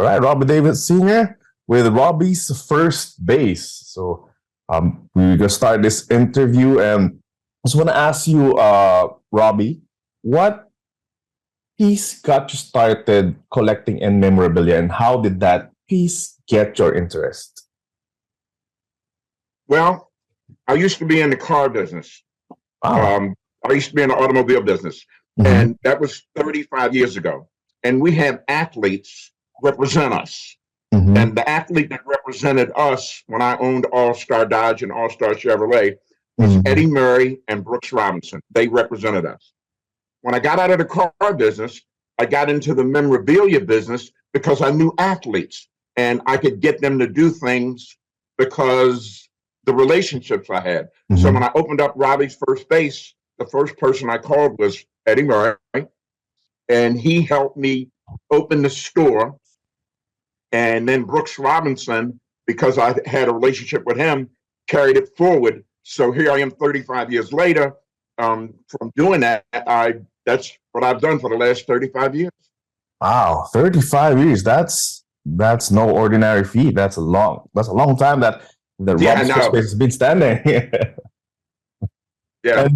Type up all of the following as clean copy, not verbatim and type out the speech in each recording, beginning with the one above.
All right, Robbie Davis Sr. with Robbie's first base. So we're gonna start this interview, and I just want to ask you, Robbie, what piece got you started collecting in memorabilia, and how did that piece get your interest? Well, I used to be in the car business. Wow. I used to be in the automobile business, and that was 35 years ago. And we had athletes represent us. And the athlete that represented us when I owned All-Star Dodge and All-Star Chevrolet was Eddie Murray and Brooks Robinson. They represented us. When I got out of the car business, I got into the memorabilia business because I knew athletes and I could get them to do things because the relationships I had. So when I opened up Robbie's first base, the first person I called was Eddie Murray, and he helped me open the store. And then Brooks Robinson, because I had a relationship with him, carried it forward. So here I am 35 years later. From doing that, that's what I've done for the last 35 years. Wow, 35 years. That's no ordinary feat. That's a long time that Robbie's first base has been standing. Yeah.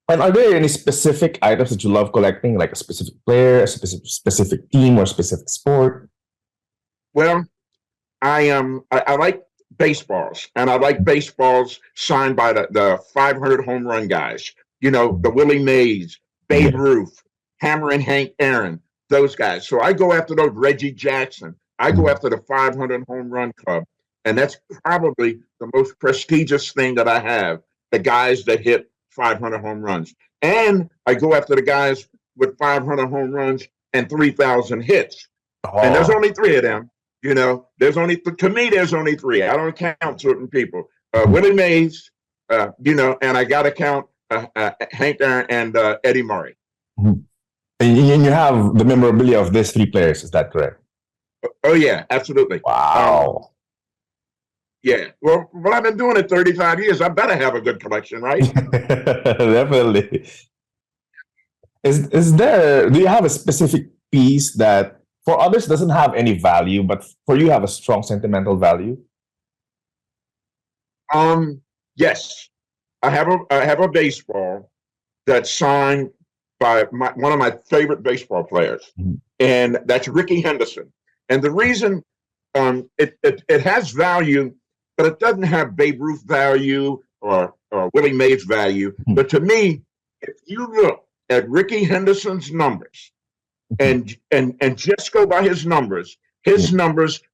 And are there any specific items that you love collecting, like a specific player, a specific team, or a specific sport? Well, I like baseballs, and I like baseballs signed by the 500 home run guys. You know, the Willie Mays, Babe Ruth, Hammer and Hank Aaron, those guys. So I go after those. Reggie Jackson. I go after the 500 home run club, and that's probably the most prestigious thing that I have. The guys that hit 500 home runs, and I go after the guys with 500 home runs and 3,000 hits. And there's only three of them. You know, there's only three. I don't count certain people. Willie Mays, you know, and I got to count Hank Aaron and Eddie Murray. And you have the memorabilia of these three players. Is that correct? Oh yeah, absolutely. Wow. Yeah. Well, I've been doing it 35 years. I better have a good collection, right? Definitely. Do you have a specific piece that for others doesn't have any value, but for you have a strong sentimental value? Yes. I have a baseball that's signed by one of my favorite baseball players, and that's Rickey Henderson. And the reason it has value, but it doesn't have Babe Ruth value or Willie Mays value. But to me, if you look at Rickey Henderson's numbers and just go by his numbers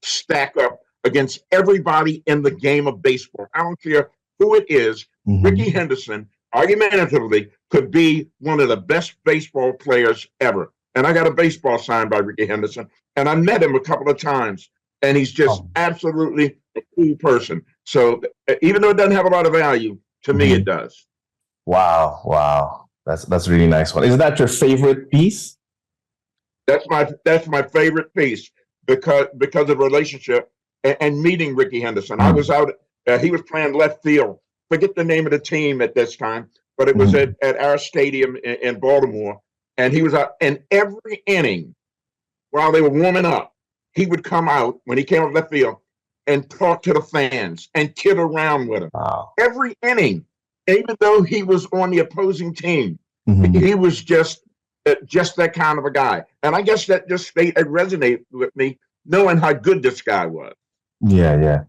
stack up against everybody in the game of baseball. I don't care who it is. Rickey Henderson, argumentatively, could be one of the best baseball players ever. And I got a baseball signed by Rickey Henderson, and I met him a couple of times, and he's just absolutely a cool person. So even though it doesn't have a lot of value, to me it does. Wow. That's a really nice one. Is that your favorite piece? That's my favorite piece because of the relationship and meeting Rickey Henderson. I was out, he was playing left field. Forget the name of the team at this time, but it was at our stadium in Baltimore. And he was out, and every inning while they were warming up, he would come out when he came up left field and talk to the fans and kid around with them. Wow. Every inning, even though he was on the opposing team, he was just that kind of a guy. And I guess that just resonated with me, knowing how good this guy was. Yeah.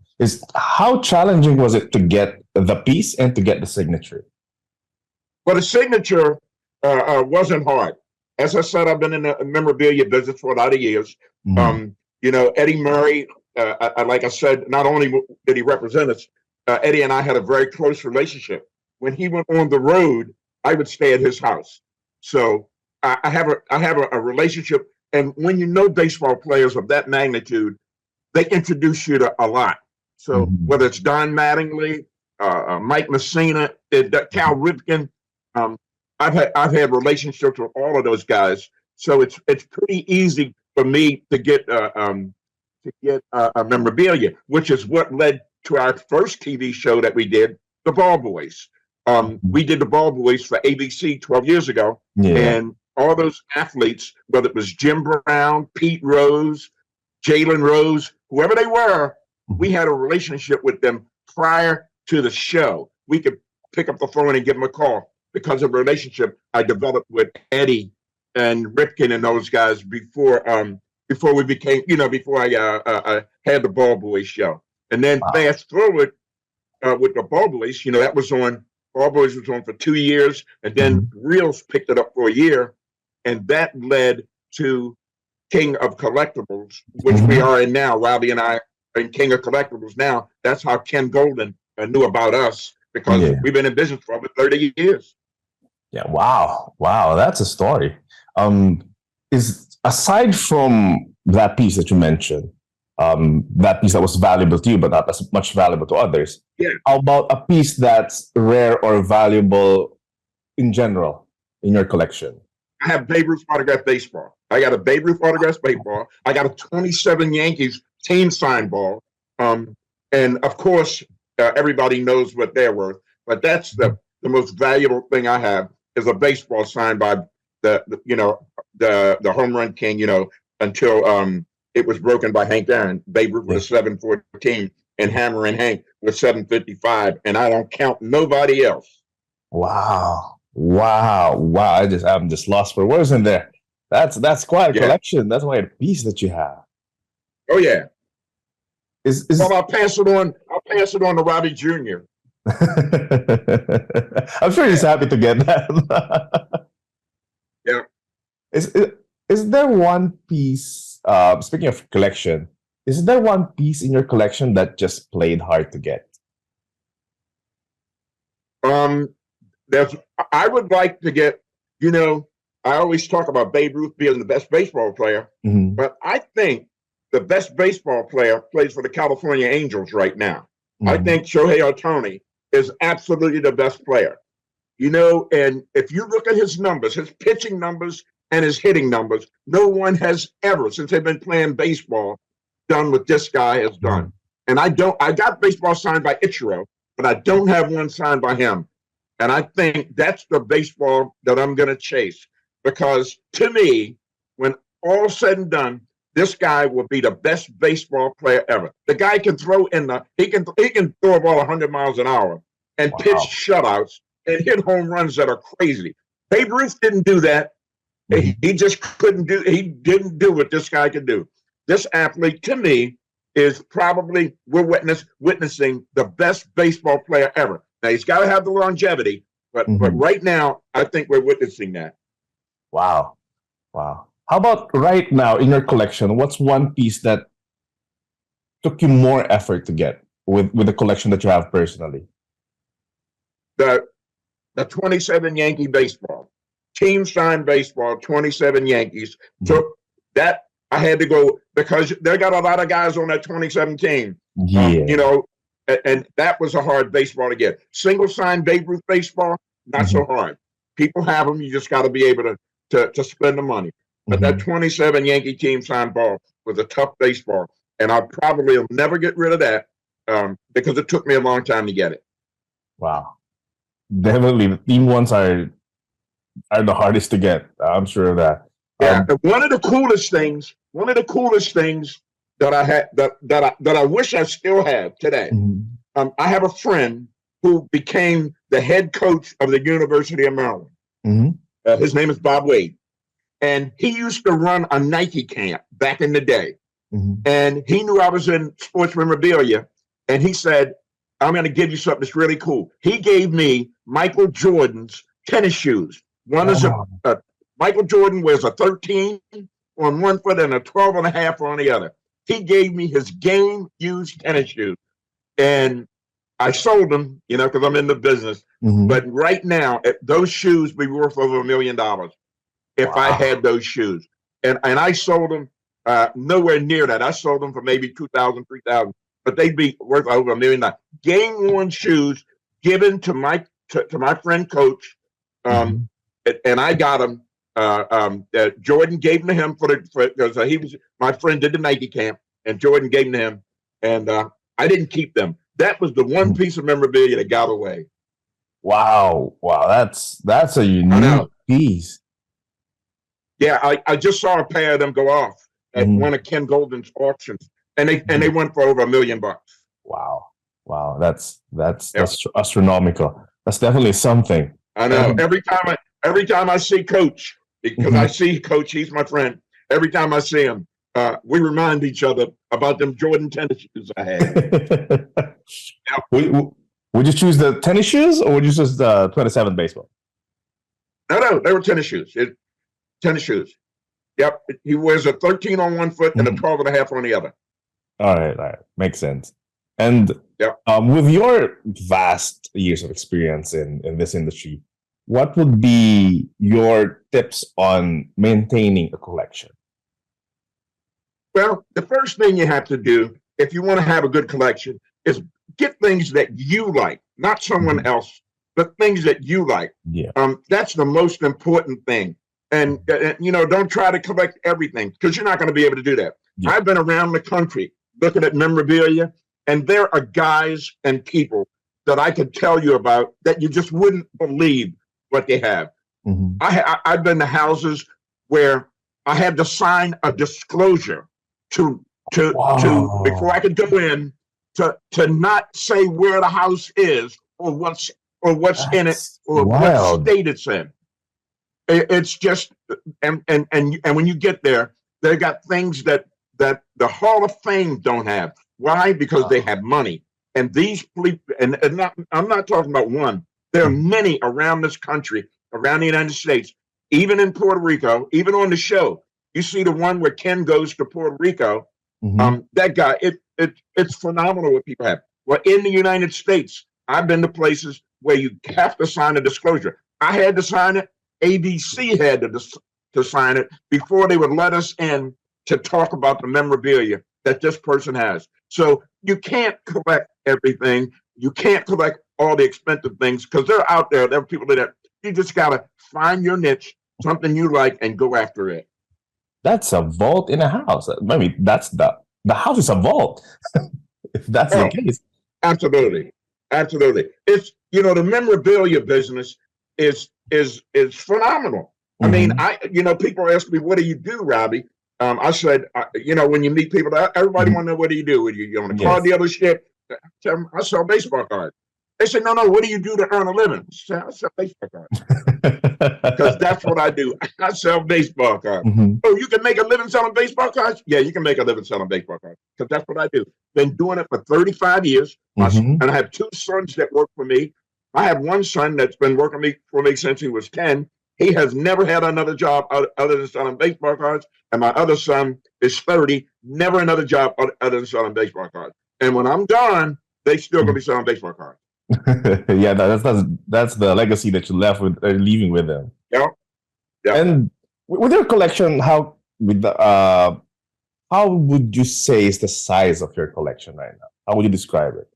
How challenging was it to get the piece and to get the signature? Well, the signature wasn't hard. As I said, I've been in the memorabilia business for a lot of years. You know, Eddie Murray, like I said, not only did he represent us, Eddie and I had a very close relationship. When he went on the road, I would stay at his house. So I have a relationship. And when you know baseball players of that magnitude, they introduce you to a lot. So whether it's Don Mattingly, Mike Messina, Cal Ripken, I've had relationships with all of those guys. So it's pretty easy for me to get a memorabilia, which is what led to our first TV show that we did, The Ball Boys. We did The Ball Boys for ABC 12 years ago, and all those athletes, whether it was Jim Brown, Pete Rose, Jalen Rose, whoever they were, we had a relationship with them prior to the show. We could pick up the phone and give them a call because of a relationship I developed with Eddie and Ripken and those guys before we became, before I had the Ball Boys show. And then fast forward with the Ball Boys, that was on, Ball Boys was on for 2 years, and then Reels picked it up for a year, and that led to King of Collectibles, which we are in now. Robbie and I are in King of Collectibles now. That's how Ken Golden knew about us, because we've been in business for over 30 years. Yeah, wow, that's a story. Is aside from that piece that you mentioned, that piece that was valuable to you, but not as much valuable to others. Yeah. How about a piece that's rare or valuable in general in your collection? I have Babe Ruth autographed baseball. I got a Babe Ruth autographed baseball. I got a 27 Yankees team signed ball. And of course, everybody knows what they're worth. But that's the most valuable thing I have, is a baseball signed by the home run king, until it was broken by Hank Aaron. Babe Ruth with a 714 and Hammer and Hank with 755, and I don't count nobody else. Wow. I'm just lost for words in there. That's quite a collection. That's quite a piece that you have. Oh yeah. Well, I'll pass it on. I'll pass it on to Robbie Jr. I'm sure he's happy to get that. Yeah. Is there one piece, speaking of collection, is there one piece in your collection that just played hard to get? I would like to get, I always talk about Babe Ruth being the best baseball player, but I think the best baseball player plays for the California Angels right now. I think Shohei Ohtani is absolutely the best player. And if you look at his numbers, his pitching numbers and his hitting numbers, no one has ever, since they've been playing baseball, done what this guy has done. And I got baseball signed by Ichiro, but I don't have one signed by him. And I think that's the baseball that I'm going to chase, because to me, when all's said and done, this guy will be the best baseball player ever. The guy can throw he can throw a ball 100 miles an hour and pitch shutouts and hit home runs that are crazy. Babe Ruth didn't do that. He just he didn't do what this guy could do. This athlete, to me, is probably, we're witnessing the best baseball player ever. Now, he's got to have the longevity, but right now, I think we're witnessing that. Wow. How about right now in your collection, what's one piece that took you more effort to get with the collection that you have personally? The 27 Yankee baseball, team signed baseball, 27 Yankees. Took that, I had to go, because they got a lot of guys on that 27 team. And that was a hard baseball to get. Single signed Babe Ruth baseball, not so hard. People have them. You just got to be able to spend the money. But that 27 Yankee team signed ball was a tough baseball, and I probably will never get rid of that because it took me a long time to get it. Wow, definitely the team ones are the hardest to get. I'm sure of that. Yeah, one of the coolest things that I had that I wish I still have today. I have a friend who became the head coach of the University of Maryland. His name is Bob Wade, and he used to run a Nike camp back in the day. And he knew I was in sports memorabilia, and he said, "I'm going to give you something that's really cool." He gave me Michael Jordan's tennis shoes. One is Michael Jordan wears a 13 on one foot and a 12 and a half on the other. He gave me his game-used tennis shoes, and I sold them, because I'm in the business. But right now, those shoes be worth over $1 million if I had those shoes. And I sold them nowhere near that. I sold them for maybe $2,000, $3,000, but they'd be worth over $1 million. Game-worn shoes given to my friend Coach, and I got them. Jordan gave them to him because he was my friend, did the Nike camp, and Jordan gave them to him, and I didn't keep them. That was the one piece of memorabilia that got away. Wow, that's a unique piece. Yeah, I just saw a pair of them go off, at one of Ken Golden's auctions, and they went for over $1 million. Wow. Wow. That's Yep. astronomical. That's definitely something. I know. Every time I see Coach, because I see Coach, he's my friend. Every time I see him, we remind each other about them Jordan tennis shoes I had. Yep. Would you choose the tennis shoes or would you choose the 27 baseball? No, they were tennis shoes. Tennis shoes. Yep. He wears a 13 on one foot and a 12 and a half on the other. All right. Makes sense. And with your vast years of experience in this industry, what would be your tips on maintaining a collection? Well, the first thing you have to do if you want to have a good collection is get things that you like, not someone else, but things that you like. Yeah. That's the most important thing. And don't try to collect everything because you're not going to be able to do that. Yeah. I've been around the country looking at memorabilia, and there are guys and people that I could tell you about that you just wouldn't believe what they have. I've been to houses where I had to sign a disclosure to before I could go in to not say where the house is or what's in it or what state it's in. It's just and when you get there, they got things that the Hall of Fame don't have. Why? Because they have money. And these people, I'm not talking about one. There are many around this country, around the United States, even in Puerto Rico, even on the show. You see the one where Ken goes to Puerto Rico. That guy, it's phenomenal what people have. Well, in the United States, I've been to places where you have to sign a disclosure. I had to sign it. ABC had to sign it before they would let us in to talk about the memorabilia that this person has. So you can't collect everything. You can't collect all the expensive things because they're out there. There are people that you just got to find your niche, something you like, and go after it. That's a vault in a house. I mean, that's the house is a vault. If that's the case. Absolutely. It's the memorabilia business is phenomenal. I mean, people ask me, what do you do, Robbie? I said, when you meet people, everybody want to know, what do you do? You on a car dealership? I sell baseball cards. They say, no, what do you do to earn a living? I sell baseball cards. Because that's what I do. I sell baseball cards. Oh, you can make a living selling baseball cards? Yeah, you can make a living selling baseball cards. Because that's what I do. Been doing it for 35 years. And I have two sons that work for me. I have one son that's been working for me since he was 10. He has never had another job other than selling baseball cards. And my other son is 30, never another job other than selling baseball cards. And when I'm gone, they still gonna be selling baseball cards. Yeah, that's the legacy that you left with, leaving with them. Yeah. And with your collection, how would you say is the size of your collection right now? How would you describe it?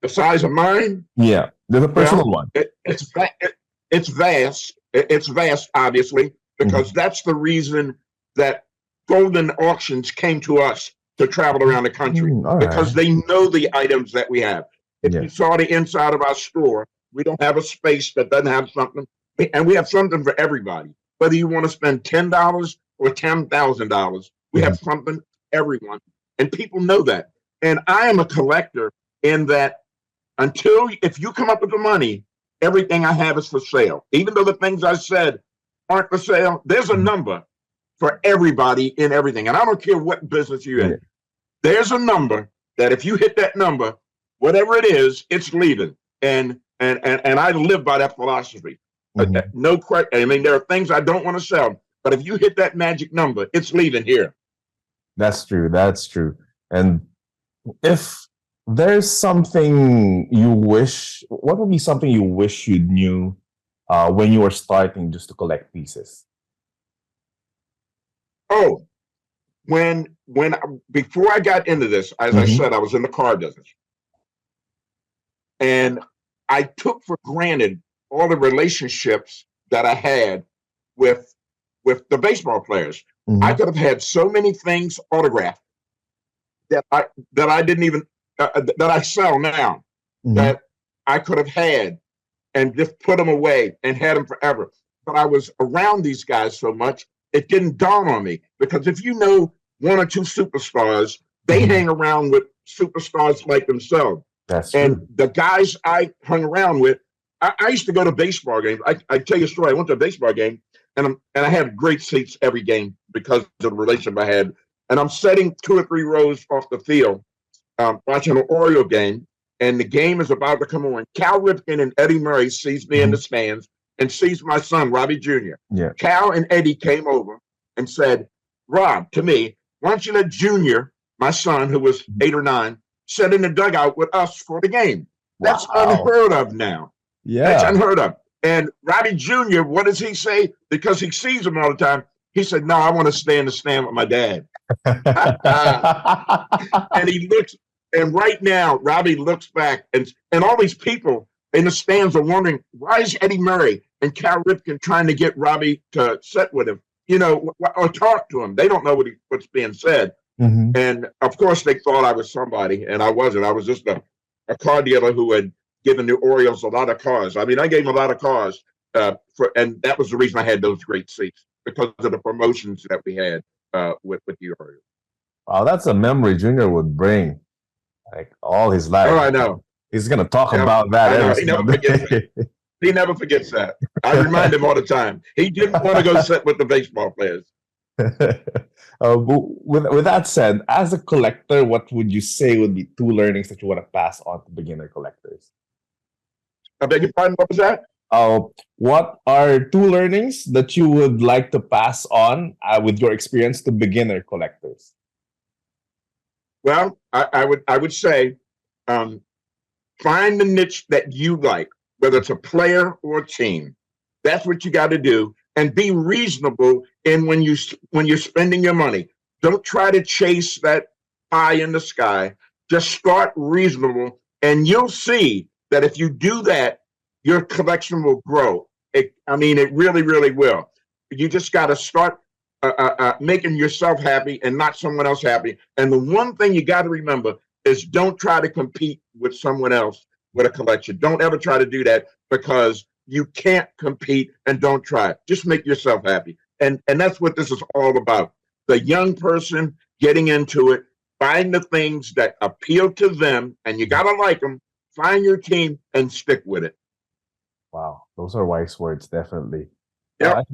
The size of mine? Yeah, there's a personal one. It's vast. It's vast, obviously, because that's the reason that Golden Auctions came to us to travel around the country, because they know the items that we have. If you saw the inside of our store, we don't have a space that doesn't have something, and we have something for everybody. Whether you want to spend $10 or $10,000, we have something for everyone, and people know that. And I am a collector in that if you come up with the money, everything I have is for sale. Even though the things I said aren't for sale, there's a number for everybody in everything. And I don't care what business you're in. There's a number that if you hit that number, whatever it is, it's leaving. And I live by that philosophy. No question. I mean, there are things I don't want to sell, but if you hit that magic number, it's leaving here. That's true. And if there's something you wish, what would be something you wish you knew when you were starting just to collect pieces? Oh, before I got into this, as I said, I was in the car business. And I took for granted all the relationships that I had with the baseball players. I could have had so many things autographed that I didn't even that I sell now that I could have had and just put them away and had them forever. But I was around these guys so much, it didn't dawn on me. Because if you know one or two superstars, they hang around with superstars like themselves. That's And true. the guys I hung around with, I used to go to baseball games. I tell you a story. I went to a baseball game, and I had great seats every game because of the relationship I had. And I'm sitting 2 or 3 rows off the field, watching an Oriole game, and the game is about to come on. Cal Ripken and Eddie Murray sees me in the stands and sees my son, Robbie Jr. Yeah. Cal and Eddie came over and said, Rob, to me, why don't you let Junior, my son, who was 8 or 9, sit in the dugout with us for the game? That's Wow. unheard of now. That's Yeah. unheard of. And Robbie Jr., what does he say? Because he sees him all the time. He said, no, I want to stay in the stand with my dad. And he looks, and right now, Robbie looks back, and all these people in the stands are wondering, why is Eddie Murray and Cal Ripken trying to get Robbie to sit with him, or talk to him? They don't know what's being said. And of course, they thought I was somebody, and I wasn't. I was just a car dealer who had given the Orioles a lot of cars. I mean, I gave them a lot of cars, and that was the reason I had those great seats, because of the promotions that we had with the Orioles. Wow, that's a memory Junior would bring like all his life. Oh, I know. He's gonna talk Yeah, about that I know. every He never single forgets day. He never forgets that. I remind him all the time. He didn't want to go sit with the baseball players. With that said, as a collector, what would you say would be 2 learnings that you want to pass on to beginner collectors? I beg your pardon, what was that? What are 2 learnings that you would like to pass on with your experience to beginner collectors? Well, I would say find the niche that you like, whether it's a player or a team. That's what you got to do, and be reasonable in when you're spending your money. Don't try to chase that pie in the sky. Just start reasonable, and you'll see that if you do that, your collection will grow. It really, really will. You just got to start making yourself happy and not someone else happy. And the one thing you got to remember is don't try to compete with someone else with a collection. Don't ever try to do that, because you can't compete, and don't try. Just make yourself happy. And that's what this is all about. The young person getting into it, find the things that appeal to them, and you got to like them. Find your team and stick with it. Wow, those are wise words, definitely. Yep.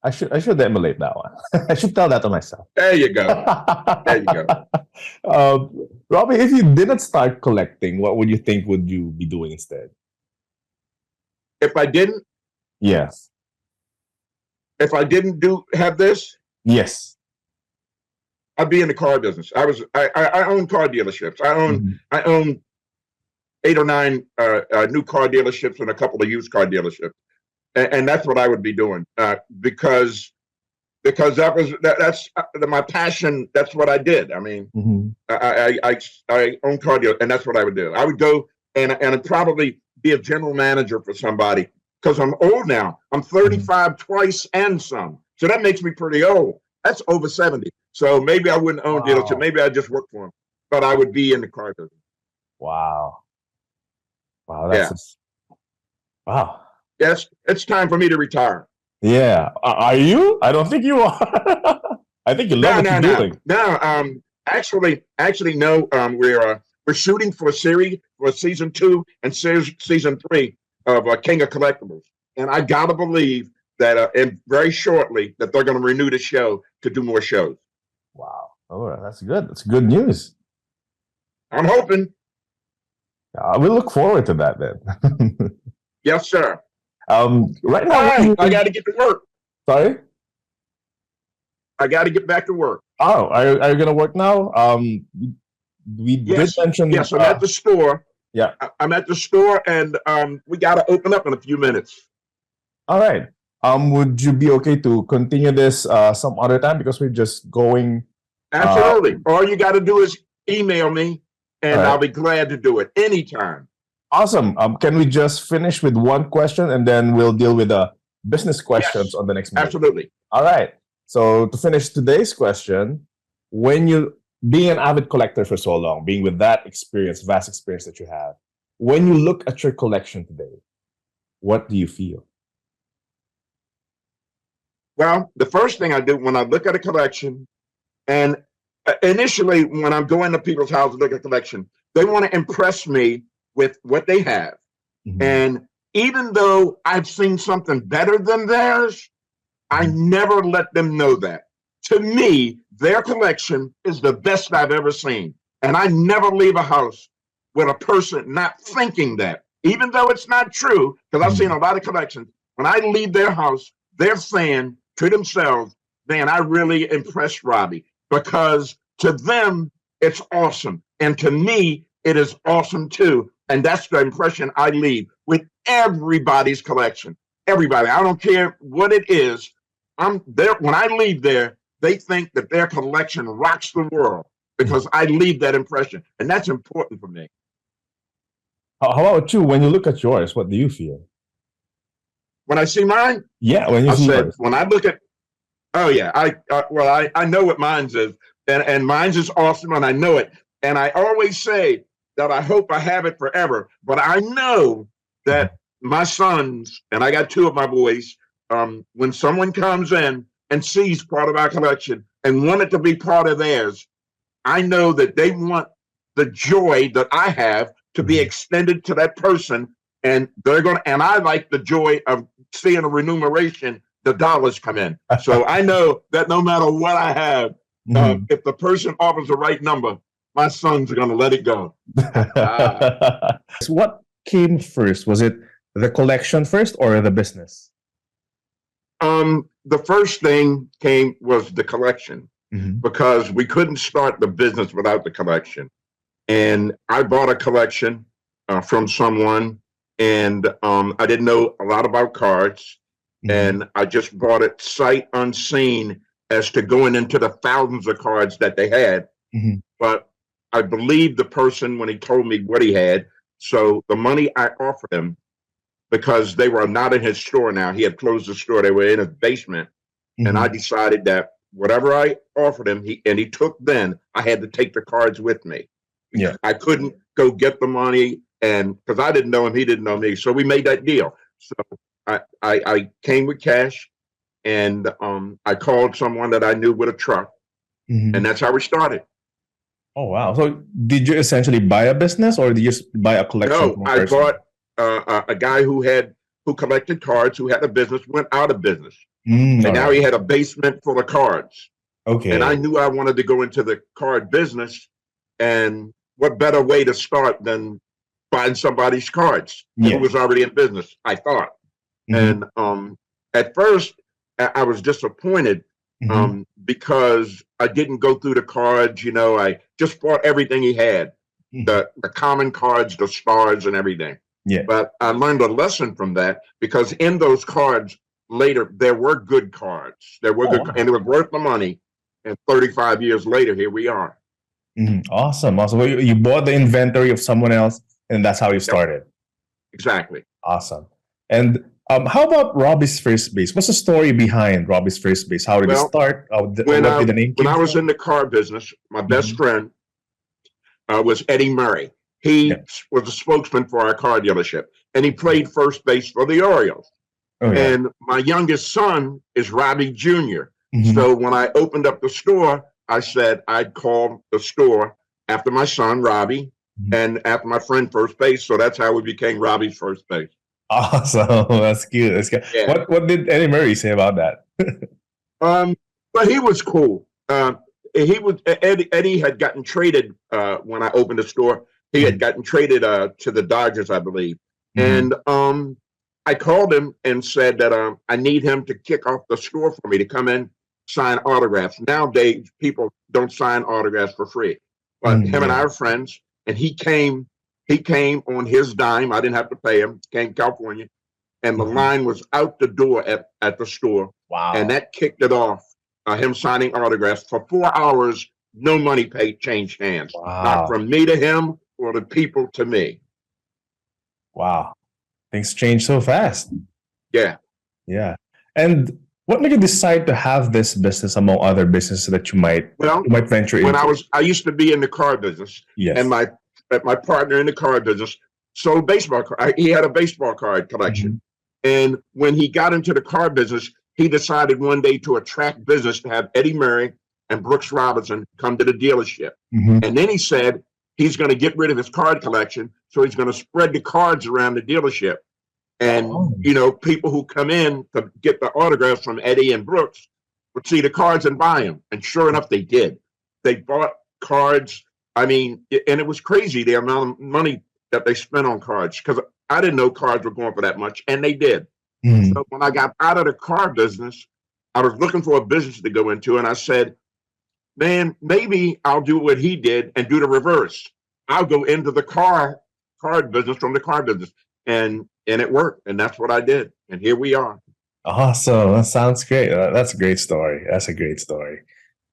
I should emulate that one. I should tell that to myself. There you go. There you go. Robbie, if you didn't start collecting, what would you think would you be doing instead? If I didn't Yes. have this, Yes. I'd be in the car business. I own car dealerships. I own 8 or 9 new car dealerships and a couple of used car dealerships, and that's what I would be doing, because that's my passion. That's what I did. I mean, I own car dealers, and that's what I would do. I would go and I'd probably be a general manager for somebody, because I'm old now. I'm 35 twice and some, so that makes me pretty old. That's over 70. So maybe I wouldn't own dealership. Maybe I'd just work for them, but I would be in the car business. Wow. Wow, that's wow. Yes, it's time for me to retire. Yeah. Are you? I don't think you are. I think you love what you're doing. No, actually, no. We're shooting for season 2 and season 3 of King of Collectibles, and I gotta believe that and very shortly that they're going to renew the show to do more shows. Wow. Oh, that's good. That's good news. I'm hoping. We look forward to that then. Yes, sir. Right now, I got to get to work. Sorry? I got to get back to work. Oh, are you going to work now? We did mention. Yes, I'm at the store. Yeah. I'm at the store, and we got to open up in a few minutes. All right. Would you be okay to continue this some other time, because we're just going? Absolutely. All you got to do is email me, and I'll be glad to do it anytime. Awesome. Can we just finish with one question, and then we'll deal with the business questions on the next meeting? Absolutely. All right. So to finish today's question, when you being an avid collector for so long, being with that experience, vast experience that you have, when you look at your collection today, what do you feel? Well, the first thing I do when I look at a collection, and initially, when I'm going to people's houses to look at collection, they want to impress me with what they have. Mhm. And even though I've seen something better than theirs, I never let them know that. To me, their collection is the best I've ever seen. And I never leave a house with a person not thinking that, even though it's not true, because I've seen a lot of collections. When I leave their house, they're saying to themselves, man, I really impressed Robbie, because to them, it's awesome. And to me, it is awesome too. And that's the impression I leave with everybody's collection. Everybody, I don't care what it is. I'm there. When I leave there, they think that their collection rocks the world because I leave that impression. And that's important for me. How about you? When you look at yours, what do you feel? When I see mine, Yeah, when you I see said, yours. when I look at, oh yeah, I know what mine's is, and mine's is awesome, and I know it. And I always say that I hope I have it forever, but I know that my sons, and I got two of my boys, when someone comes in and sees part of our collection and want it to be part of theirs, I know that they want the joy that I have to be extended to that person, and they're going to, and I like the joy of seeing a remuneration, the dollars come in. So I know that no matter what I have, if the person offers the right number, my sons are going to let it go. So what came first? Was it the collection first or the business? The first thing was the collection, because we couldn't start the business without the collection. And I bought a collection from someone, and I didn't know a lot about cards, and I just bought it sight unseen as to going into the thousands of cards that they had. But I believed the person when he told me what he had. So the money I offered him, because they were not in his store now, he had closed the store, they were in his basement. And I decided that whatever I offered him, he took, then I had to take the cards with me. Yeah. I couldn't go get the money, and because I didn't know him, he didn't know me. So we made that deal. So I came with cash, and I called someone that I knew with a truck, and that's how we started. Oh, wow. So did you essentially buy a business, or did you just buy a collection? No, from a I person? bought a guy who collected cards, who had a business, went out of business. And now he had a basement full of cards. Okay. And I knew I wanted to go into the card business. And what better way to start than buying somebody's cards who was already in business, I thought. And at first, I was disappointed because I didn't go through the cards. You know, I just bought everything he had, the common cards, the stars, and everything. Yeah. But I learned a lesson from that, because in those cards later, there were good cards. There were good, and it was worth the money. And 35 years later, here we are. Awesome. Awesome. Well, you bought the inventory of someone else, and that's how you started. Exactly. Awesome. And how about Robbie's first base? What's the story behind Robbie's first base? How did it start? What did the name when I was in the car business, my best friend was Eddie Murray. He was a spokesman for our car dealership, and he played first base for the Orioles. And my youngest son is Robbie Jr. So when I opened up the store, I said I'd call the store after my son, Robbie, and after my friend, first base. So that's how we became Robbie's first base. Awesome. That's cute. That's good. Yeah. What did Eddie Murray say about that? But he was cool. Eddie had gotten traded when I opened the store. He had gotten traded to the Dodgers, I believe. And I called him and said that I need him to kick off the store for me, to come in, sign autographs. Nowadays, people don't sign autographs for free. But him and I are friends, and he came on his dime. I didn't have to pay him. Came to California, and the line was out the door at the store. Wow. And that kicked it off, him signing autographs for 4 hours. No money changed hands. Wow. Not from me to him or the people to me. Wow. Things change so fast. Yeah. Yeah. And what made you decide to have this business among other businesses that you might venture into? When I used to be in the car business, and my partner in the car business sold baseball cards. He had a baseball card collection. And when he got into the car business, he decided one day to attract business to have Eddie Murray and Brooks Robinson come to the dealership. Mhm. And then he said he's going to get rid of his card collection. So he's going to spread the cards around the dealership. And, Oh. people who come in to get the autographs from Eddie and Brooks would see the cards and buy them. And sure enough, they did. They bought cards. I mean, and it was crazy the amount of money that they spent on cards, because I didn't know cards were going for that much, and they did. Mhm. So when I got out of the car business, I was looking for a business to go into, and I said, man, maybe I'll do what he did and do the reverse. I'll go into the card business from the car business. And it worked. And that's what I did. And here we are. Awesome. That sounds great. That's a great story. That's a great story.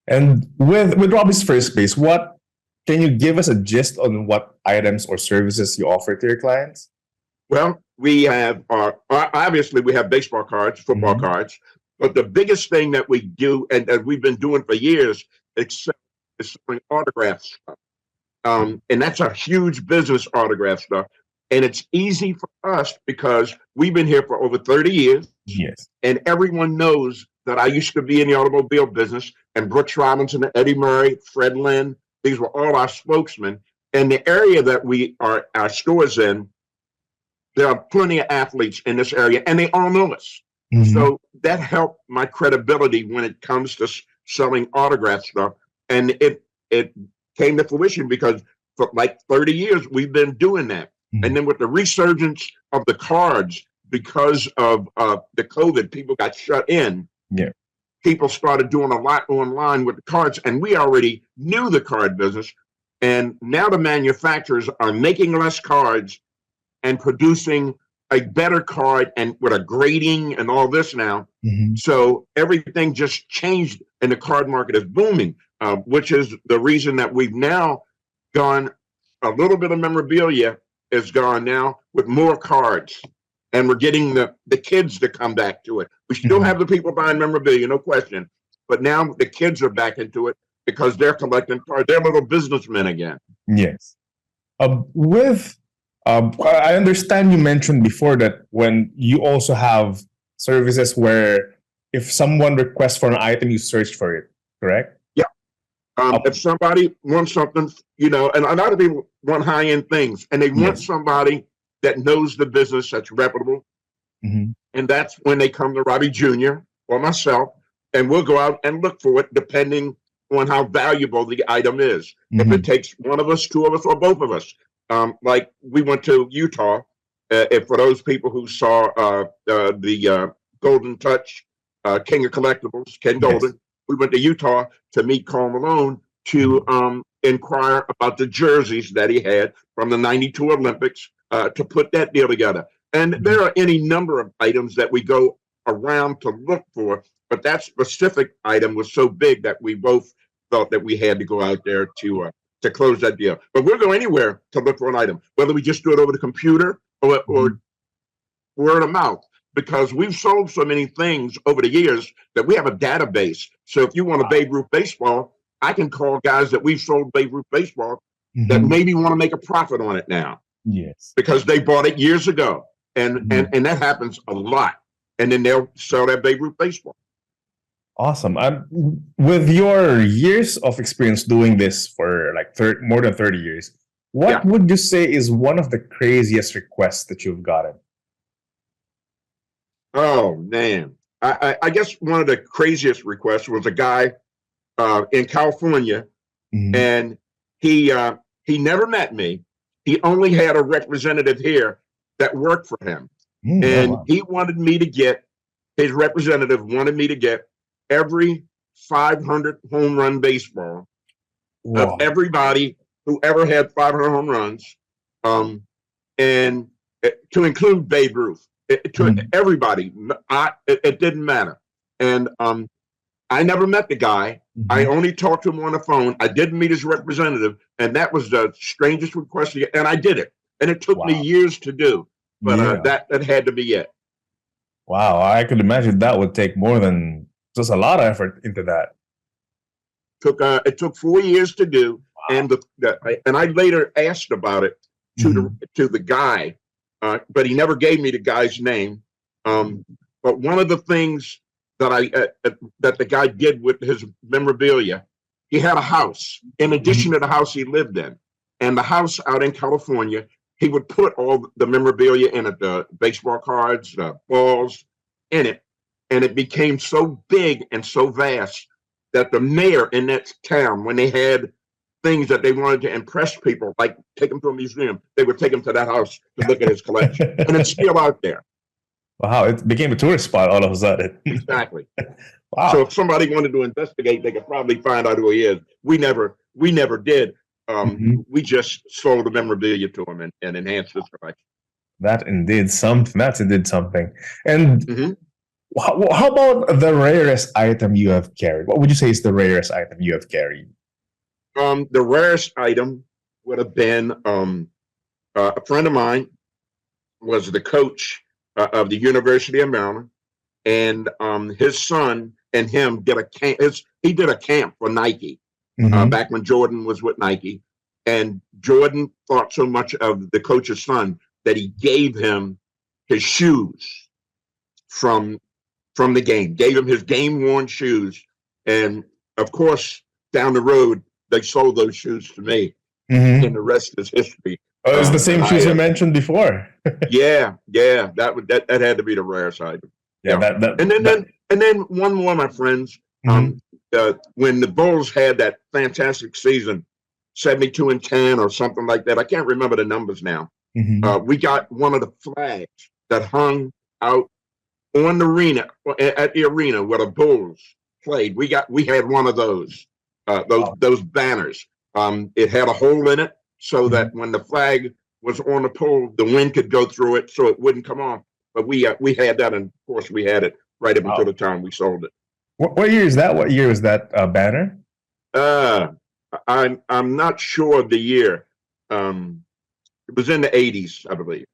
And with Robbie's first base, what can you give us a gist on what items or services you offer to your clients? Well, we have obviously we have baseball cards, football cards, but the biggest thing that we do and that we've been doing for years is selling autograph stuff. And that's a huge business, autograph stuff. And it's easy for us because we've been here for over 30 years. Yes. And everyone knows that I used to be in the automobile business, and Brooks Robinson, Eddie Murray, Fred Lynn, these were all our spokesmen. And the area that our stores in, there are plenty of athletes in this area, and they all know us. Mhm. So that helped my credibility when it comes to selling autograph stuff. And it came to fruition because for like 30 years, we've been doing that. Mhm. And then with the resurgence of the cards, because of the COVID, people got shut in. Yeah. People started doing a lot online with the cards, and we already knew the card business. And now the manufacturers are making less cards and producing a better card, and with a grading and all this now. Mhm. So everything just changed, and the card market is booming, which is the reason that we've now gone, a little bit of memorabilia is gone now with more cards. And we're getting the kids to come back to it. We still have the people buying memorabilia, no question. But now the kids are back into it because they're collecting cards. They're little businessmen again. Yes. I understand you mentioned before that when you also have services where if someone requests for an item, you search for it, correct? Yeah. If somebody wants something, and a lot of people want high-end things, and they want somebody that knows the business, that's reputable. Mm-hmm. And that's when they come to Robbie Jr. or myself, and we'll go out and look for it depending on how valuable the item is. If it takes one of us, two of us, or both of us. Like we went to Utah, and for those people who saw the Golden Touch, King of Collectibles, Ken Golden, we went to Utah to meet Karl Malone to inquire about the jerseys that he had from the '92 Olympics to put that deal together. And there are any number of items that we go around to look for, but that specific item was so big that we both thought that we had to go out there to close that deal. But we'll go anywhere to look for an item, whether we just do it over the computer or word of mouth, because we've sold so many things over the years that we have a database. So if you want a Babe Ruth baseball, I can call guys that we've sold Babe Ruth baseball that maybe want to make a profit on it now. Yes. Because they bought it years ago. And that happens a lot. And then they'll sell that Babe Ruth baseball. Awesome. With your years of experience doing this for like more than 30 years, what would you say is one of the craziest requests that you've gotten? Oh, man. I guess one of the craziest requests was a guy in California, and he never met me. He only had a representative here that worked for him. And he wanted me to get, his representative wanted me to get every 500 home run baseball of everybody who ever had 500 home runs, and to include Babe Ruth. To everybody, it didn't matter. And I never met the guy. I only talked to him on the phone. I didn't meet his representative, and that was the strangest request to get, and I did it. And it took me years to do, but that had to be it. Wow, I could imagine that would take more than just a lot of effort into that. It took 4 years to do, and I later asked about it to the guy, but he never gave me the guy's name. But one of the things that the guy did with his memorabilia. He had a house in addition to the house he lived in, and the house out in California. He would put all the memorabilia in it, the baseball cards, the balls in it, and it became so big and so vast that the mayor in that town, when they had things that they wanted to impress people, like take them to a museum, they would take them to that house to look at his collection, and it's still out there. Wow, it became a tourist spot all of a sudden. Exactly. Wow. So if somebody wanted to investigate, they could probably find out who he is. We never did. We just sold the memorabilia to him and enhanced his collection. That's indeed something. And how about the rarest item you have carried? What would you say is the rarest item you have carried? The rarest item would have been a friend of mine was the coach of the University of Maryland, and his son and him did a camp. He did a camp for Nike back when Jordan was with Nike, and Jordan thought so much of the coach's son that he gave him his shoes from the game, gave him his game-worn shoes, and of course, down the road, they sold those shoes to me, and the rest is history. Oh, it's the same shoes you mentioned before. yeah, that had to be the rarest item. Yeah, and then one more, my friends. When the Bulls had that fantastic season, 72-10 or something like that, I can't remember the numbers now. We got one of the flags that hung out on the arena at the arena where the Bulls played. We had one of those banners. It had a hole in it so that when the flag was on the pole, the wind could go through it so it wouldn't come off. But we had that, and of course we had it right up until the time we sold it. What year is that? What year was that banner? I'm not sure of the year. It was in the 80s, I believe.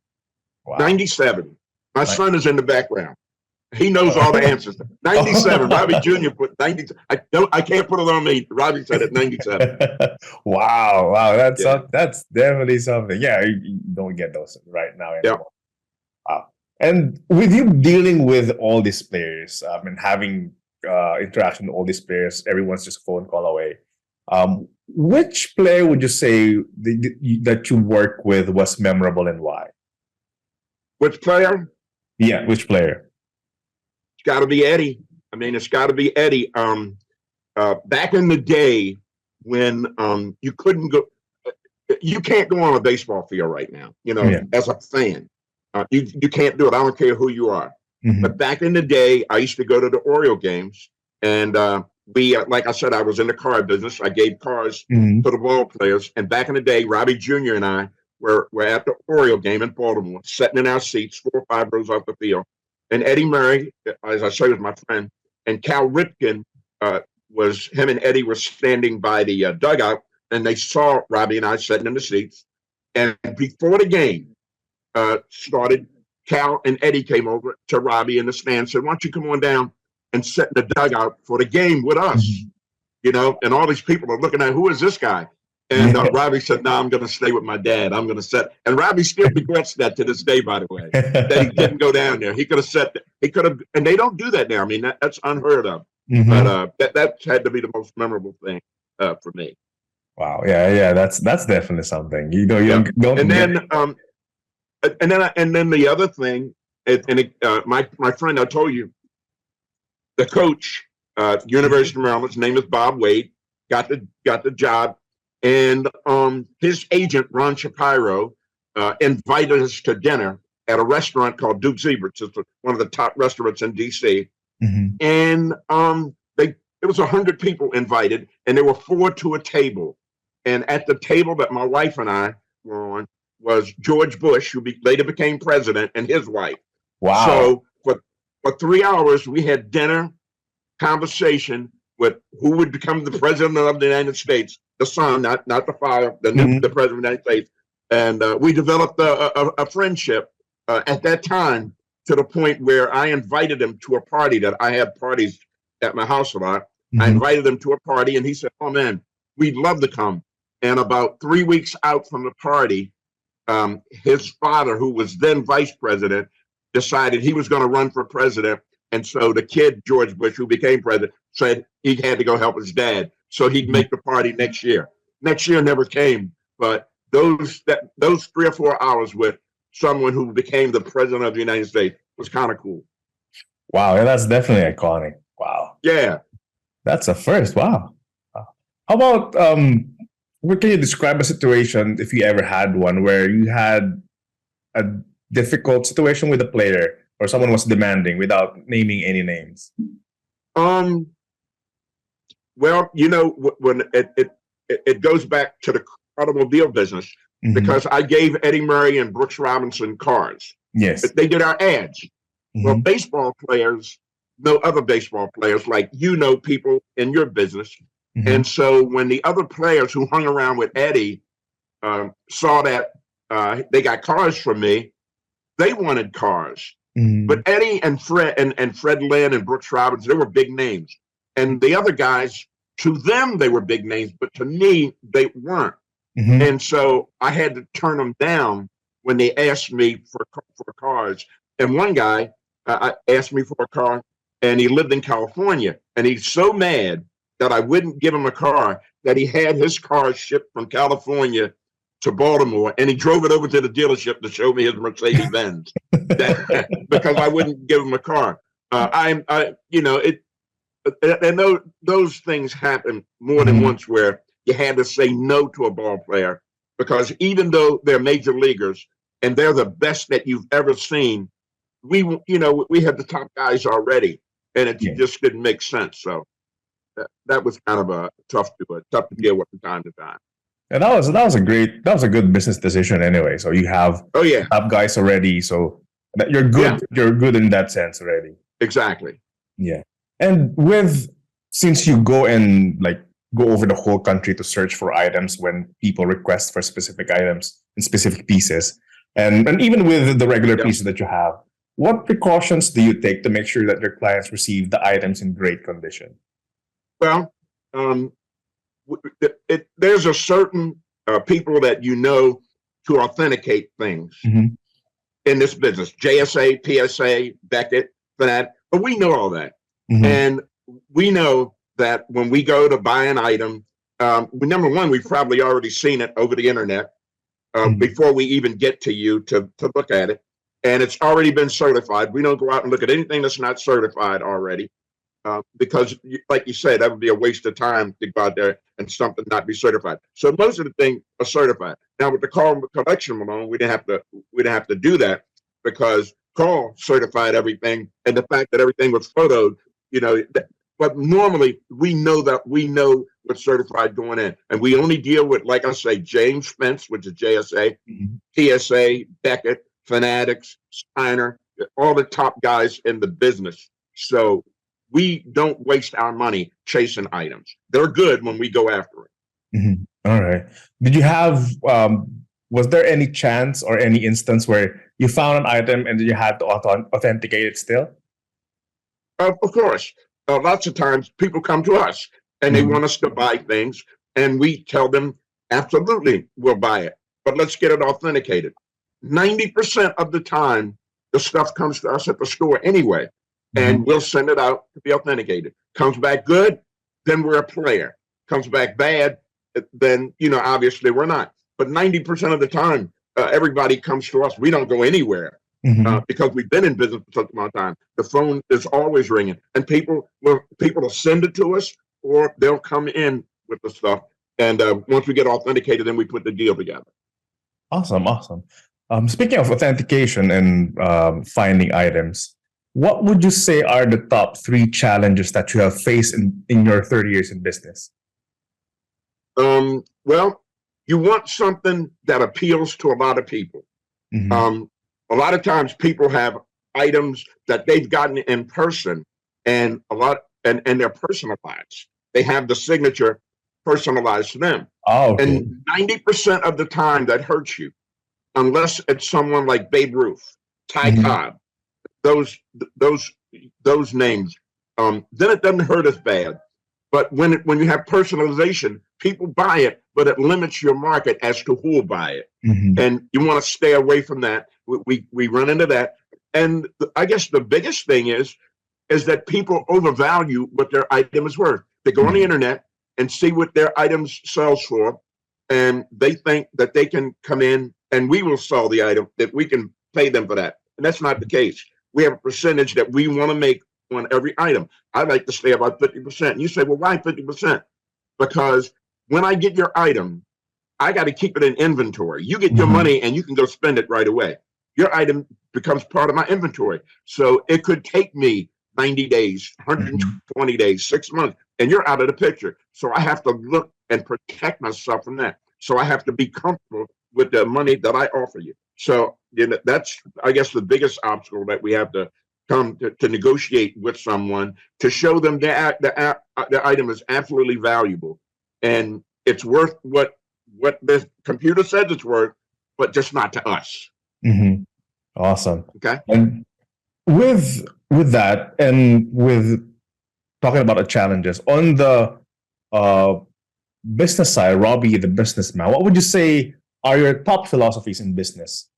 Wow. 97. My son is in the background. He knows all the answers. 97. Robbie Jr. put 90. I can't put it on me. Robbie said it 97. Wow. That's definitely something. Yeah, you don't get those right now anymore. Yeah. Wow. And with you dealing with all these players and having interaction with all these players, everyone's just a phone call away. Which player would you say that you work with was memorable and why? Which player? Yeah, which player? It's got to be Eddie. I mean, it's got to be Eddie. Back in the day when you couldn't go, you can't go on a baseball field right now, as a fan. You can't do it. I don't care who you are. But back in the day, I used to go to the Oriole games, and we, like I said, I was in the car business. I gave cars to the ball players. And back in the day, Robbie Jr. and I were at the Oriole game in Baltimore, sitting in our seats, 4 or 5 rows off the field. And Eddie Murray, as I say, was my friend, and Cal Ripken him and Eddie were standing by the dugout, and they saw Robbie and I sitting in the seats. And before the game started, Cal and Eddie came over to Robbie in the stand and said, "Why don't you come on down and sit in the dugout for the game with us?" And all these people are looking at, who is this guy? And Robbie said, "No, I'm going to stay with my dad. I'm going to sit." And Robbie still regrets that to this day, by the way, that he didn't go down there. He could have sat. He could have, and they don't do that now. I mean, that's unheard of. But that had to be the most memorable thing for me. Wow. Yeah. That's definitely something. Don't. And then the other thing, my friend, I told you, the coach, University of Maryland, his name is Bob Wade, got the job. And his agent, Ron Shapiro, invited us to dinner at a restaurant called Duke's Eberts. It's one of the top restaurants in D.C. And there was 100 people invited, and there were 4 to a table. And at the table that my wife and I were on was George Bush, who later became president, and his wife. Wow. So for 3 hours, we had dinner, conversation with who would become the president of the United States. The son, not the father, the president of the United States. And we developed a friendship at that time, to the point where I invited him to a party. That I had parties at my house a lot. I invited him to a party, and he said, "Oh man, we'd love to come." And about 3 weeks out from the party, his father, who was then vice president, decided he was going to run for president. And so the kid, George Bush, who became president, said he had to go help his dad so he'd make the party next year. Next year never came, but those 3 or 4 hours with someone who became the president of the United States was kind of cool. Wow, yeah, that's definitely iconic. Wow. Yeah. That's a first. Wow. Wow. How about what can you describe a situation, if you ever had one, where you had a difficult situation with a player or someone was demanding without naming any names? Well, when it goes back to the automobile business, because I gave Eddie Murray and Brooks Robinson cars. Yes. They did our ads. Well, baseball players know other baseball players, like people in your business. And so when the other players who hung around with Eddie saw that they got cars from me, they wanted cars. But Eddie and Fred and Fred Lynn and Brooks Robbins, they were big names. And the other guys, to them, they were big names, but to me, they weren't. And so I had to turn them down when they asked me for cars. And one guy asked me for a car, and he lived in California. And he's so mad that I wouldn't give him a car that he had his car shipped from California to Baltimore, and he drove it over to the dealership to show me his Mercedes-Benz because I wouldn't give him a car. Those things happen more than once where you had to say no to a ball player because even though they're major leaguers and they're the best that you've ever seen, we had the top guys already, and it just didn't make sense. So that was kind of tough to deal with from time to time. And that was a good business decision anyway. So you have top guys already, so you're good. Yeah. You're good in that sense already. Exactly. Yeah. And since you go over the whole country to search for items when people request for specific items and specific pieces, and even with the regular pieces that you have, what precautions do you take to make sure that your clients receive the items in great condition? Well, there's a certain people that to authenticate things in this business. JSA, PSA, Beckett, that. But we know all that. And we know that when we go to buy an item, number one, we've probably already seen it over the internet before we even get to you to look at it. And it's already been certified. We don't go out and look at anything that's not certified already. Because, like you said, that would be a waste of time to go out there and something not be certified. So most of the things are certified. Now, with the Carl collection alone, we didn't have to do that because Carl certified everything, and the fact that everything was photoed, but normally we know what's certified going in, and we only deal with, like I say, James Spence, which is JSA, TSA, Beckett, Fanatics, Steiner, all the top guys in the business. So we don't waste our money chasing items. They're good when we go after it. All right. Did you have, was there any chance or any instance where you found an item and you had to authenticate it still? Of course. Lots of times people come to us and they want us to buy things, and we tell them, absolutely, we'll buy it, but let's get it authenticated. 90% of the time, the stuff comes to us at the store anyway. And we'll send it out to be authenticated. Comes back good, then we're a player. Comes back bad, then, obviously we're not. But 90% of the time, everybody comes to us. We don't go anywhere because we've been in business for such a long time. The phone is always ringing, and people will send it to us, or they'll come in with the stuff. And once we get authenticated, then we put the deal together. Awesome. Speaking of authentication and finding items, what would you say are the top 3 challenges that you have faced in your 30 years in business? Well, you want something that appeals to a lot of people. A lot of times people have items that they've gotten in person and they're personalized. They have the signature personalized to them. Oh, okay. And 90% of the time that hurts you, unless it's someone like Babe Ruth, Ty Cobb, those names, then it doesn't hurt as bad. But when you have personalization, people buy it, but it limits your market as to who will buy it. And you want to stay away from that. We run into that. And I guess the biggest thing is is that people overvalue what their item is worth. They go on the internet and see what their items sells for, and they think that they can come in and we will sell the item, that we can pay them for that. And that's not the case. We have a percentage that we want to make on every item. I like to stay about 50%. And you say, well, why 50%? Because when I get your item, I got to keep it in inventory. You get your money and you can go spend it right away. Your item becomes part of my inventory. So it could take me 90 days, 120 days, 6 months, and you're out of the picture. So I have to look and protect myself from that. So I have to be comfortable with the money that I offer you. So that's, I guess, the biggest obstacle that we have to come to negotiate with someone, to show them the item is absolutely valuable and it's worth what the computer says it's worth, but just not to us. Awesome. Okay. And with that, and with talking about the challenges on the business side, Robbie, the businessman, what would you say are your top philosophies in business?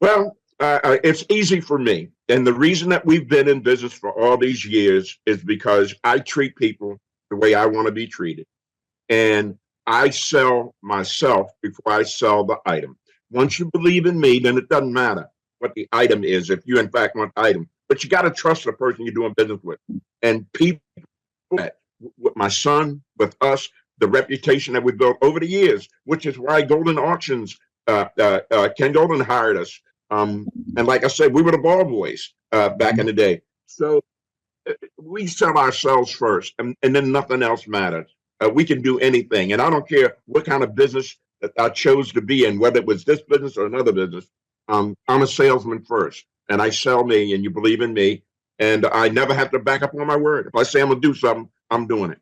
Well, it's easy for me. And the reason that we've been in business for all these years is because I treat people the way I want to be treated. And I sell myself before I sell the item. Once you believe in me, then it doesn't matter what the item is, if you in fact want the item. But you got to trust the person you're doing business with. And people, with my son, with us, the reputation that we built over the years, which is why Golden Auctions, Ken Golden hired us. And like I said, we were the ball boys back in the day. So we sell ourselves first, and then nothing else matters. We can do anything. And I don't care what kind of business that I chose to be in, whether it was this business or another business. I'm a salesman first, and I sell me, and you believe in me. And I never have to back up on my word. If I say I'm going to do something, I'm doing it.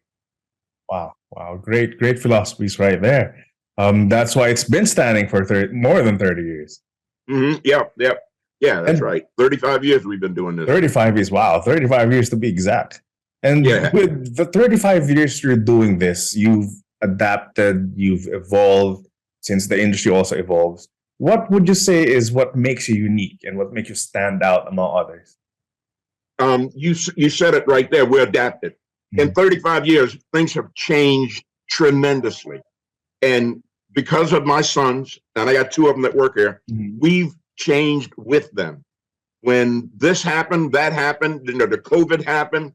Wow. Great philosophies right there. That's why it's been standing for more than 30 years. Yeah, that's right. 35 years we've been doing this. 35 years. Wow. 35 years to be exact. And with the 35 years you're doing this, you've adapted, you've evolved since the industry also evolves. What would you say is what makes you unique and what makes you stand out among others? You said it right there. We're adapted. In 35 years, things have changed tremendously. And because of my sons, and I got two of them that work here, we've changed with them. When this happened, that happened, the COVID happened,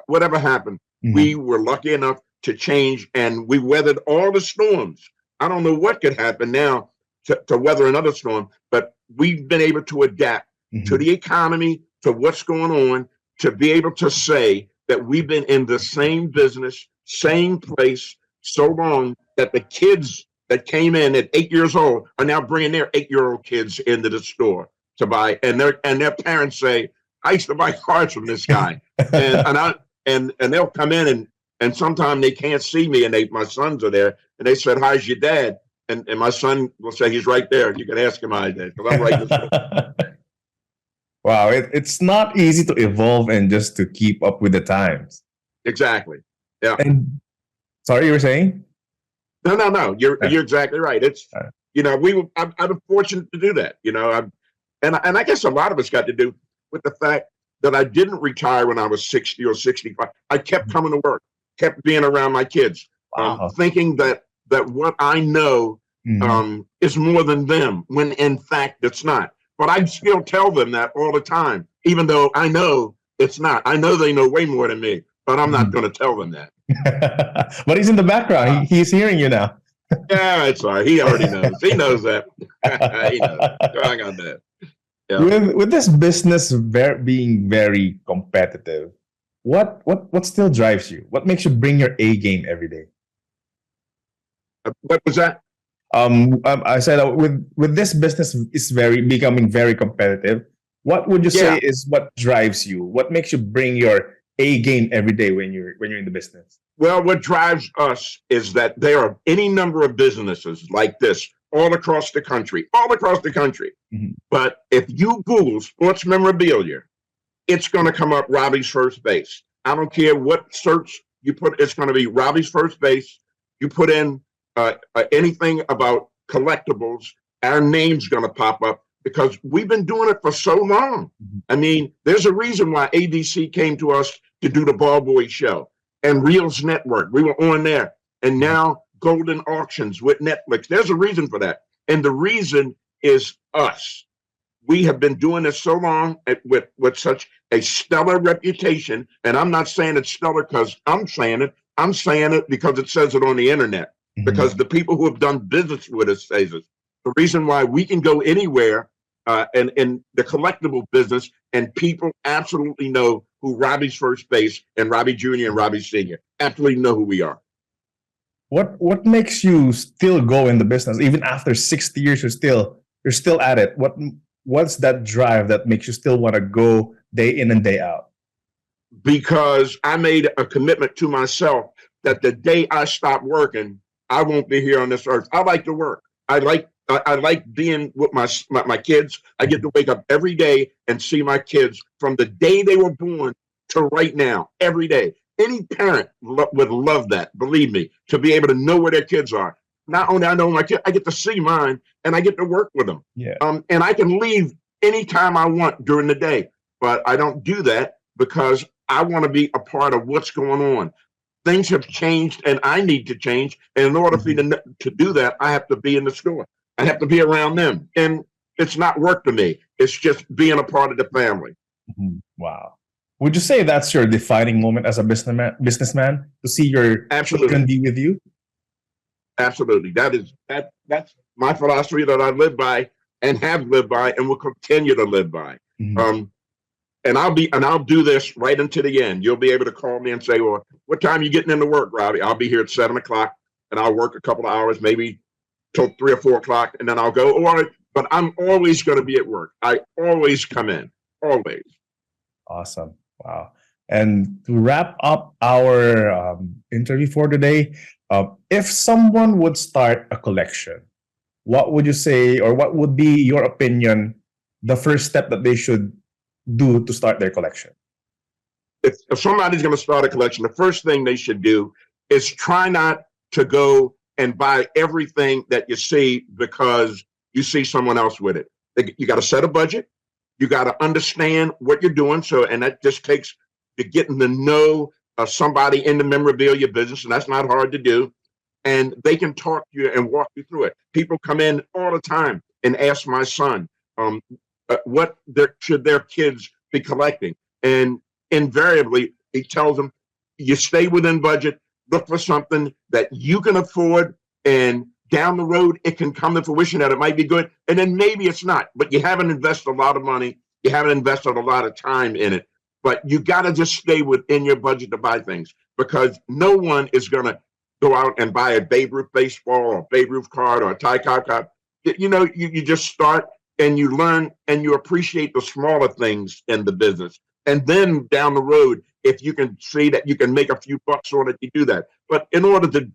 whatever happened, we were lucky enough to change, and we weathered all the storms. I don't know what could happen now to weather another storm, but we've been able to adapt to the economy, to what's going on, to be able to say that we've been in the same business, same place so long that the kids that came in at 8 years old are now bringing their 8-year-old kids into the store to buy, and their parents say, "I used to buy cars from this guy," and they'll come in and sometimes they can't see me, and my sons are there, and they said, "How's your dad?" And my son will say, "He's right there. You can ask him how he did, because I'm right this." Wow, it's not easy to evolve and just to keep up with the times. Exactly. Yeah. And sorry, you were saying? No. You're exactly right. It's I'm fortunate to do that. And I guess a lot of us got to do with the fact that I didn't retire when I was 60 or 65. I kept coming to work, kept being around my kids, thinking that what I know is more than them, when in fact it's not. But I still tell them that all the time, even though I know it's not. I know they know way more than me, but I'm not going to tell them that. But he's in the background. He's hearing you now. Yeah, it's all right. He already knows. He knows that. He knows. Hang on that. Yeah. With this business being very competitive, what still drives you? What makes you bring your A game every day? What was that? I said with this business is becoming very competitive. What would you say is what drives you? What makes you bring your A game every day when you're in the business? Well, what drives us is that there are any number of businesses like this all across the country. But if you Google sports memorabilia, it's going to come up Robbie's First Base. I don't care what search you put, it's going to be Robbie's First Base. You put in anything about collectibles, our name's going to pop up. because we've been doing it for so long. I mean, there's a reason why ABC came to us to do the Ball Boy show and Reels Network. We were on there. And now Golden Auctions with Netflix. There's a reason for that. And the reason is us. We have been doing this so long with such a stellar reputation. And I'm not saying it's stellar because I'm saying it. I'm saying it because it says it on the internet. Because the people who have done business with us say this. The reason why we can go anywhere in the collectible business and people absolutely know who Robbie's first base and Robbie Jr. and Robbie Sr. absolutely know who we are. What makes you still go in the business even after 60 years? You're still at it. What's that drive that makes you still want to go day in and day out? Because I made a commitment to myself that the day I stop working, I won't be here on this earth. I like to work. I like being with my kids. I get to wake up every day and see my kids from the day they were born to right now, every day. Any parent would love that, believe me, to be able to know where their kids are. Not only I know my kids, I get to see mine and I get to work with them. Yeah. And I can leave anytime I want during the day, but I don't do that because I want to be a part of what's going on. Things have changed and I need to change. And in order for me to do that, I have to be in the store. I have to be around them. And it's not work to me. It's just being a part of the family. Wow. Would you say that's your defining moment as a businessman to see your children be with you? Absolutely. That's my philosophy that I live by and have lived by and will continue to live by. And I'll do this right until the end. You'll be able to call me and say, well, what time are you getting into work, Robbie? I'll be here at 7 o'clock and I'll work a couple of hours, maybe till 3 or 4 o'clock. And then I'll go, all right, but I'm always going to be at work. I always come in, always. Awesome. Wow. And to wrap up our interview for today, if someone would start a collection, what would you say, or what would be your opinion, the first step that they should do to start their collection? If somebody's going to start a collection, the first thing they should do is try not to go and buy everything that you see because you see someone else with it. You got to set a budget. You got to understand what you're doing. And that just takes getting to know somebody in the memorabilia business, and that's not hard to do. And they can talk to you and walk you through it. People come in all the time and ask my son, what should their kids be collecting? And invariably, he tells them, you stay within budget, look for something that you can afford, and down the road, it can come to fruition that it might be good. And then maybe it's not, but you haven't invested a lot of money. You haven't invested a lot of time in it, but you got to just stay within your budget to buy things because no one is going to go out and buy a Babe Ruth baseball or a Babe Ruth card or a Ty Cobb card. You just start and you learn and you appreciate the smaller things in the business. And then down the road, if you can see that you can make a few bucks on it, you do that. But in order to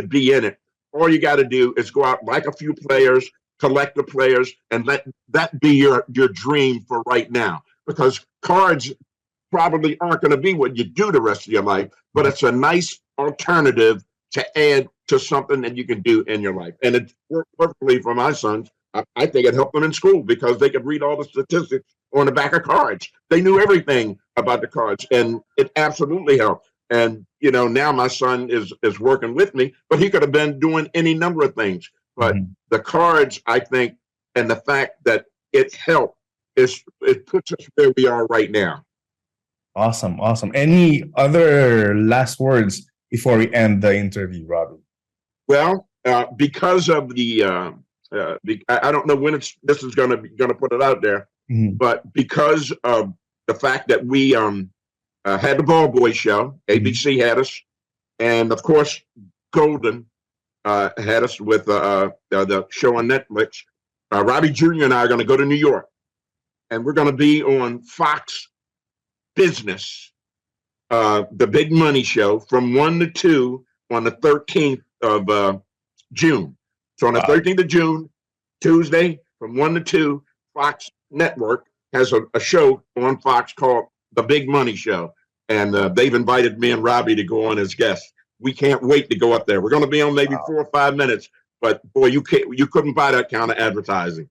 be in it, all you got to do is go out, like a few players, collect the players, and let that be your dream for right now. Because cards probably aren't going to be what you do the rest of your life, but it's a nice alternative to add to something that you can do in your life. And it worked perfectly for my sons. I think it helped them in school because they could read all the statistics on the back of cards. They knew everything about the cards, and it absolutely helped. And, now my son is working with me, but he could have been doing any number of things. But the cards, I think, and the fact that it helped, it puts us where we are right now. Awesome. Any other last words before we end the interview, Robbie? Well, because of I don't know when this is going to put it out there, but because of the fact that we had the Ball Boy show, ABC had us, and of course Golden had us with the show on Netflix. Robbie Jr. and I are going to go to New York, and we're going to be on Fox Business, the Big Money Show, from 1 to 2 on the 13th of June. So on the 13th of June, Tuesday, from 1 to 2, Fox Network has a show on Fox called The Big Money Show. And they've invited me and Robbie to go on as guests. We can't wait to go up there. We're going to be on maybe 4 or 5 minutes, but boy, you couldn't buy that kind of advertising.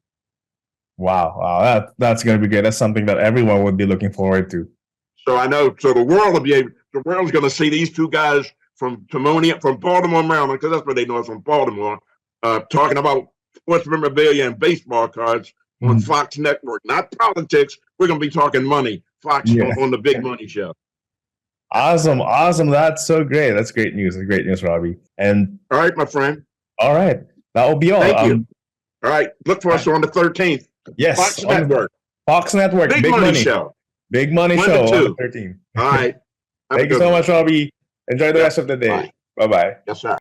Wow, wow, that's gonna be good. That's something that everyone would be looking forward to. So I know. So the world will be able. The world's going to see these two guys from Baltimore, Maryland, because that's where they know us, from Baltimore, talking about sports memorabilia and baseball cards on Mhm. Fox Network. Not politics. We're going to be talking money. Fox Yeah. on the Big Money Show. Awesome, awesome. That's so great. That's great news. That's great news, Robbie. And All right, my friend. all right, that will be all. Thank you. All right. Look for us on the 13th. Yes, Fox on Network. Fox Network. Big Money Show. Big Money 1 Show to on 2. the 13th. All right. Have a Thank you good so one. much, Robbie. Enjoy the Yeah. rest of the day. Bye. Bye bye. Yes, sir.